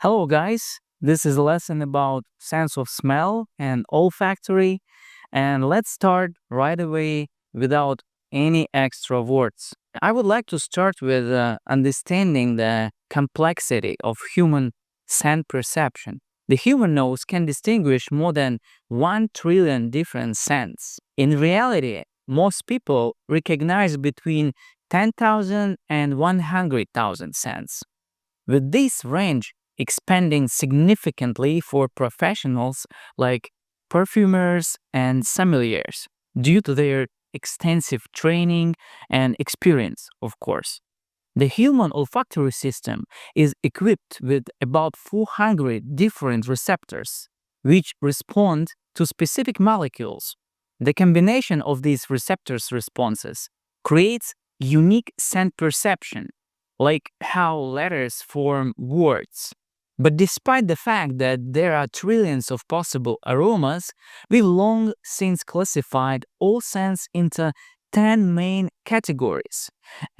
Hello, guys. This is a lesson about sense of smell and olfactory, and let's start right away without any extra words. I would like to start with understanding the complexity of human scent perception. The human nose can distinguish more than 1 trillion different scents. In reality, most people recognize between 10,000 and 100,000 scents. With this range expanding significantly for professionals like perfumers and sommeliers due to their extensive training and experience, of course. The human olfactory system is equipped with about 400 different receptors, which respond to specific molecules. The combination of these receptors' responses creates unique scent perception, like how letters form words. But despite the fact that there are trillions of possible aromas, we've long since classified all scents into 10 main categories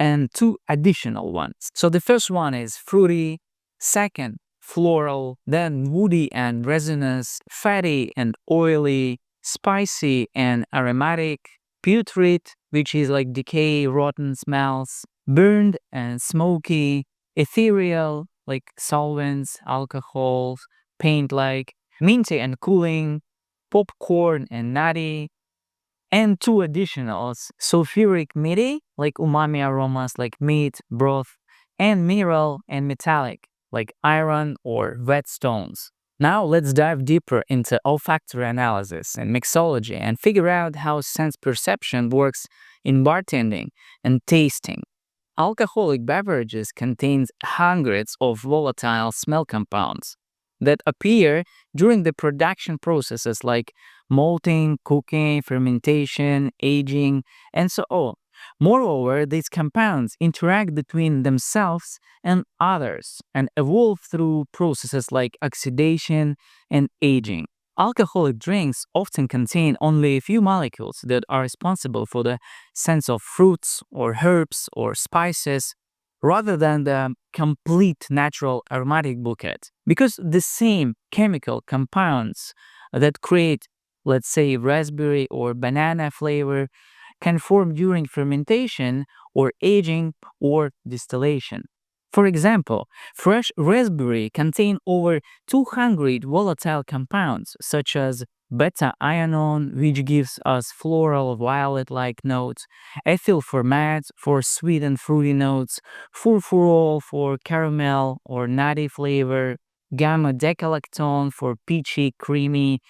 and 2 additional ones. So the first one is fruity, second, floral, then woody and resinous, fatty and oily, spicy and aromatic, putrid, which is like decay, rotten smells, burned and smoky, ethereal, like solvents, alcohols, paint like, minty and cooling, popcorn and nutty, and 2 additionals, sulfuric meaty, like umami aromas like meat, broth, and mineral and metallic, like iron or whetstones. Now let's dive deeper into olfactory analysis and mixology and figure out how sense perception works in bartending and tasting. Alcoholic beverages contain hundreds of volatile smell compounds that appear during the production processes like malting, cooking, fermentation, aging, and so on. Moreover, these compounds interact between themselves and others and evolve through processes like oxidation and aging. Alcoholic drinks often contain only a few molecules that are responsible for the sense of fruits or herbs or spices rather than the complete natural aromatic bouquet. Because the same chemical compounds that create, let's say, raspberry or banana flavor can form during fermentation or aging or distillation. For example, fresh raspberry contain over 200 volatile compounds such as beta-ianon, which gives us floral violet-like notes, ethyl format for sweet and fruity notes, furfurol for caramel or nutty flavor, gamma-decalactone for peachy, creamy,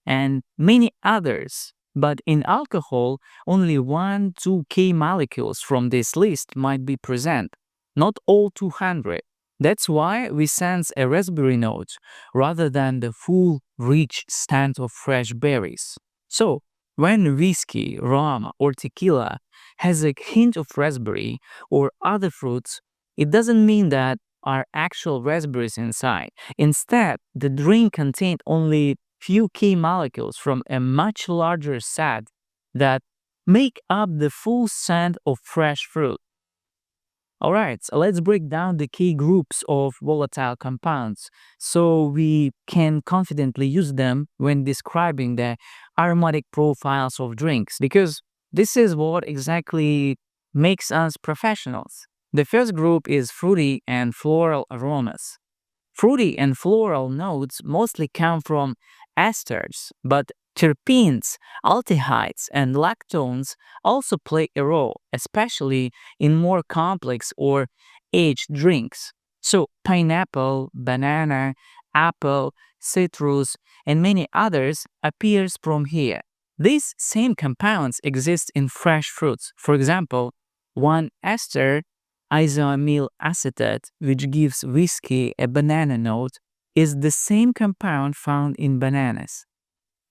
and many others. But in alcohol, only 1-2 key molecules from this list might be present, not all 200. That's why we sense a raspberry note rather than the full, rich stand of fresh berries. So, when whiskey, rum, or tequila has a hint of raspberry or other fruits, it doesn't mean that are actual raspberries inside. Instead, the drink contained only few key molecules from a much larger set that make up the full scent of fresh fruit. Alright, so let's break down the key groups of volatile compounds so we can confidently use them when describing the aromatic profiles of drinks because this is what exactly makes us professionals. The first group is fruity and floral aromas. Fruity and floral notes mostly come from esters, but terpenes, aldehydes, and lactones also play a role, especially in more complex or aged drinks. So, pineapple, banana, apple, citrus, and many others appears from here. These same compounds exist in fresh fruits. For example, one ester isoamyl acetate, which gives whiskey a banana note, is the same compound found in bananas.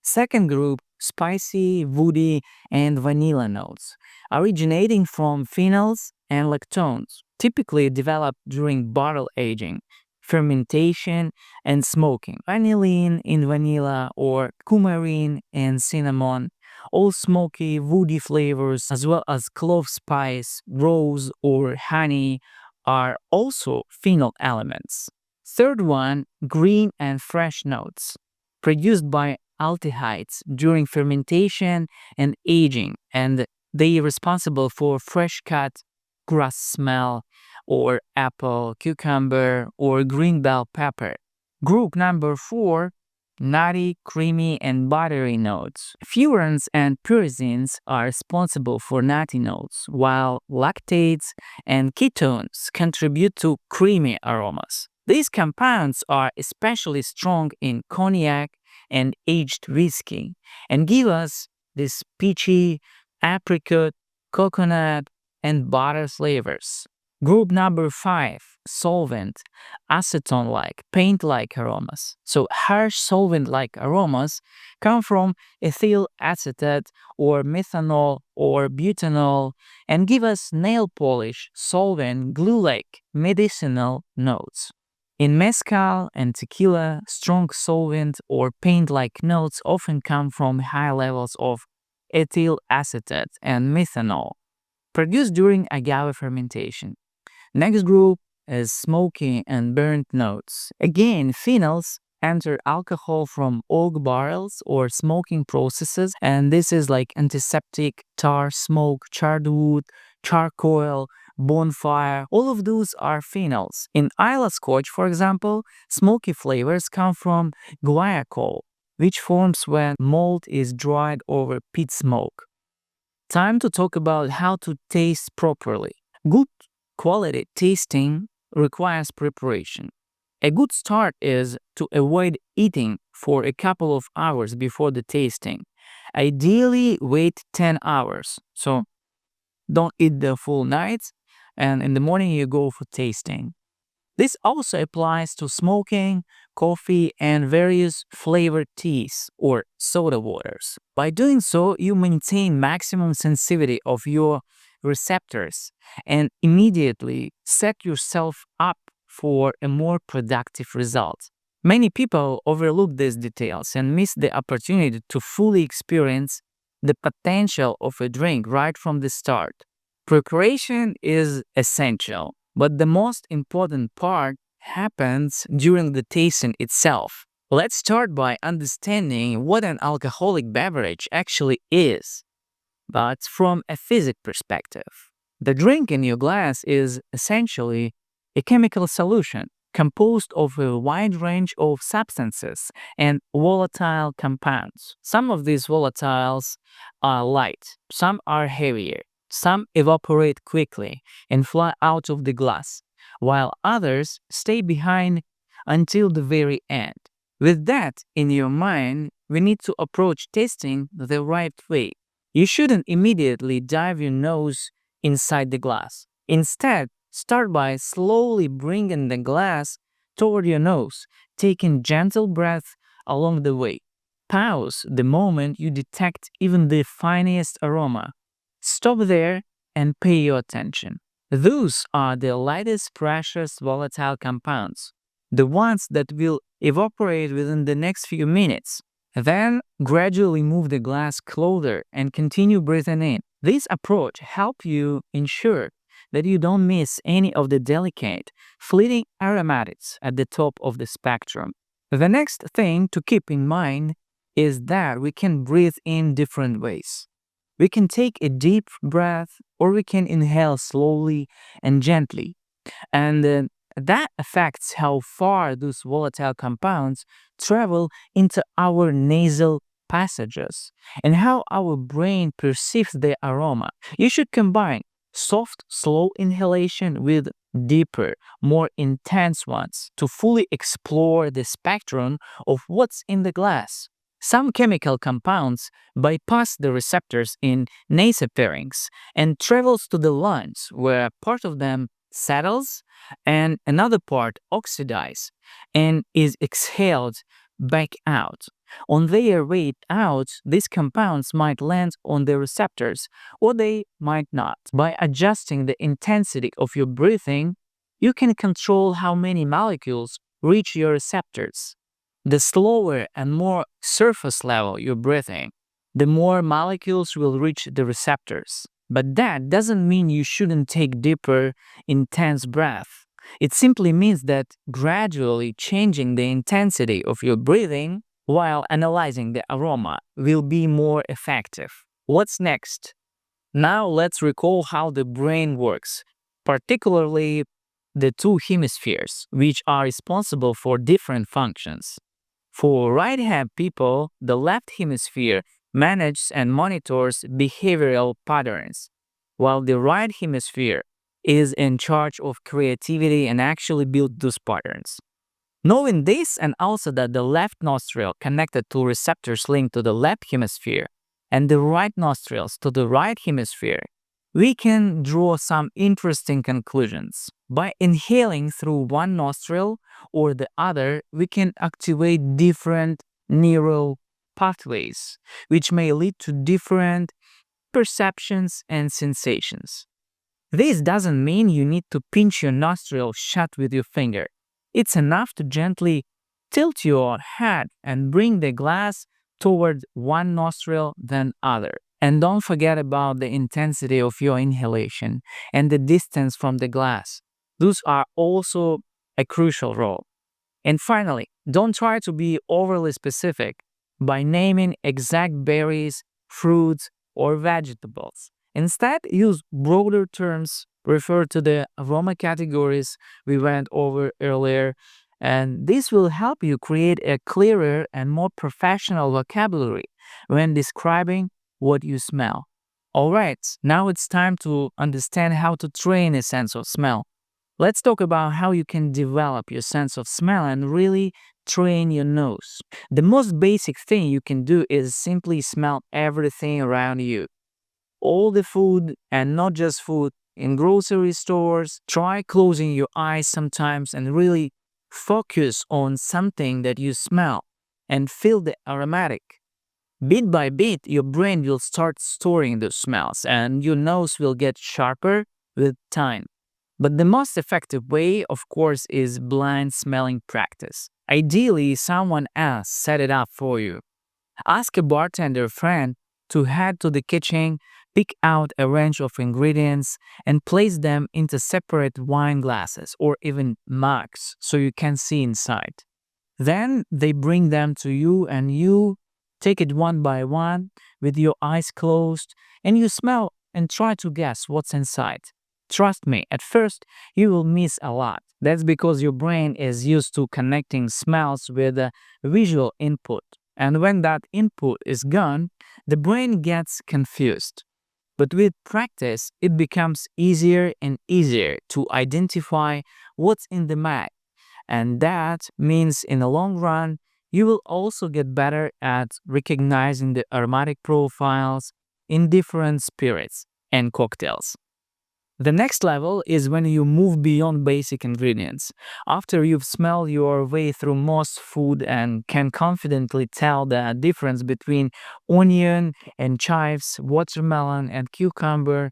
Second group, spicy, woody, and vanilla notes, originating from phenols and lactones, typically developed during bottle aging, fermentation, and smoking. Vanillin in vanilla or coumarin and cinnamon, all smoky, woody flavors, as well as clove spice, rose, or honey, are also phenol elements. Third one, green and fresh notes, produced by aldehydes during fermentation and aging, and they are responsible for fresh cut grass smell or apple, cucumber, or green bell pepper. Group number 4, nutty, creamy, and buttery notes. Furans and pyrazines are responsible for nutty notes, while lactates and ketones contribute to creamy aromas. These compounds are especially strong in cognac and aged whiskey and give us this peachy, apricot, coconut, and butter flavors. Group number 5, solvent, acetone-like, paint-like aromas. So harsh solvent-like aromas come from ethyl acetate or methanol or butanol and give us nail polish, solvent, glue-like, medicinal notes. In mezcal and tequila, strong solvent or paint-like notes often come from high levels of ethyl acetate and methanol, produced during agave fermentation. Next group is smoky and burnt notes. Again, phenols enter alcohol from oak barrels or smoking processes, and this is like antiseptic, tar, smoke, charred wood, charcoal, bonfire. All of those are phenols. In Islay Scotch, for example, smoky flavors come from guaiacol, which forms when malt is dried over peat smoke. Time to talk about how to taste properly. Good quality tasting requires preparation. A good start is to avoid eating for a couple of hours before the tasting. Ideally, wait 10 hours. So don't eat the full night, and in the morning you go for tasting. This also applies to smoking, coffee, and various flavored teas or soda waters. By doing so, you maintain maximum sensitivity of your receptors and immediately set yourself up for a more productive result. Many people overlook these details and miss the opportunity to fully experience the potential of a drink right from the start. Preparation is essential, but the most important part happens during the tasting itself. Let's start by understanding what an alcoholic beverage actually is, but from a physics perspective. The drink in your glass is essentially a chemical solution composed of a wide range of substances and volatile compounds. Some of these volatiles are light, some are heavier, some evaporate quickly and fly out of the glass, while others stay behind until the very end. With that in your mind, we need to approach tasting the right way. You shouldn't immediately dive your nose inside the glass. Instead, start by slowly bringing the glass toward your nose, taking gentle breaths along the way. Pause the moment you detect even the finest aroma. Stop there and pay your attention. Those are the lightest precious volatile compounds, the ones that will evaporate within the next few minutes. Then gradually move the glass closer and continue breathing in. This approach helps you ensure that you don't miss any of the delicate, fleeting aromatics at the top of the spectrum. The next thing to keep in mind is that we can breathe in different ways. We can take a deep breath or we can inhale slowly and gently. And that affects how far those volatile compounds travel into our nasal passages and how our brain perceives the aroma. You should combine soft, slow inhalation with deeper, more intense ones to fully explore the spectrum of what's in the glass. Some chemical compounds bypass the receptors in nasopharynx and travels to the lungs where part of them settles and another part oxidizes and is exhaled back out. On their way out, these compounds might land on the receptors or they might not. By adjusting the intensity of your breathing, you can control how many molecules reach your receptors. The slower and more surface level you're breathing, the more molecules will reach the receptors. But that doesn't mean you shouldn't take deeper, intense breath. It simply means that gradually changing the intensity of your breathing while analyzing the aroma will be more effective. What's next? Now let's recall how the brain works, particularly the two hemispheres, which are responsible for different functions. For right-hand people, the left hemisphere manages and monitors behavioral patterns, while the right hemisphere is in charge of creativity and actually build those patterns. Knowing this and also that the left nostril connected to receptors linked to the left hemisphere and the right nostrils to the right hemisphere, we can draw some interesting conclusions. By inhaling through one nostril or the other, we can activate different neural pathways, which may lead to different perceptions and sensations. This doesn't mean you need to pinch your nostril shut with your finger. It's enough to gently tilt your head and bring the glass toward one nostril then other. And don't forget about the intensity of your inhalation and the distance from the glass. Those are also a crucial role. And finally, don't try to be overly specific by naming exact berries, fruits, or vegetables. Instead, use broader terms, refer to the aroma categories we went over earlier, and this will help you create a clearer and more professional vocabulary when describing what you smell. Alright, now it's time to understand how to train a sense of smell. Let's talk about how you can develop your sense of smell and really train your nose. The most basic thing you can do is simply smell everything around you. All the food and not just food in grocery stores. Try closing your eyes sometimes and really focus on something that you smell and feel the aromatic. Bit by bit, your brain will start storing those smells and your nose will get sharper with time. But the most effective way, of course, is blind smelling practice. Ideally, someone else set it up for you. Ask a bartender friend to head to the kitchen, pick out a range of ingredients, and place them into separate wine glasses or even mugs so you can see inside. Then they bring them to you and you take it one by one with your eyes closed and you smell and try to guess what's inside. Trust me, at first you will miss a lot. That's because your brain is used to connecting smells with a visual input. And when that input is gone, the brain gets confused. But with practice, it becomes easier and easier to identify what's in the map. And that means in the long run, you will also get better at recognizing the aromatic profiles in different spirits and cocktails. The next level is when you move beyond basic ingredients. After you've smelled your way through most food and can confidently tell the difference between onion and chives, watermelon and cucumber,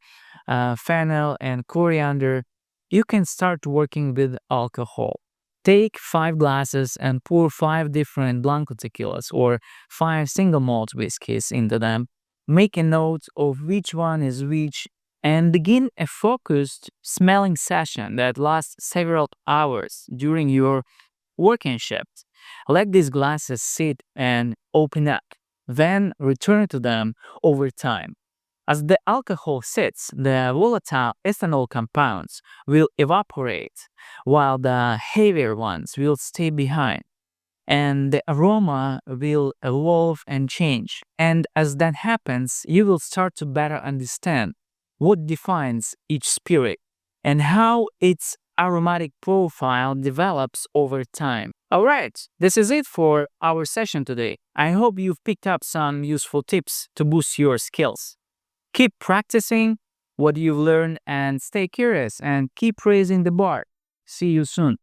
fennel and coriander, you can start working with alcohol. Take 5 glasses and pour 5 different Blanco tequilas or 5 single malt whiskeys into them. Make a note of which one is which and begin a focused smelling session that lasts several hours during your working shift. Let these glasses sit and open up, then return to them over time. As the alcohol sits, the volatile ethanol compounds will evaporate, while the heavier ones will stay behind and the aroma will evolve and change. And as that happens, you will start to better understand what defines each spirit and how its aromatic profile develops over time. Alright, this is it for our session today. I hope you've picked up some useful tips to boost your skills. Keep practicing what you've learned and stay curious and keep raising the bar. See you soon.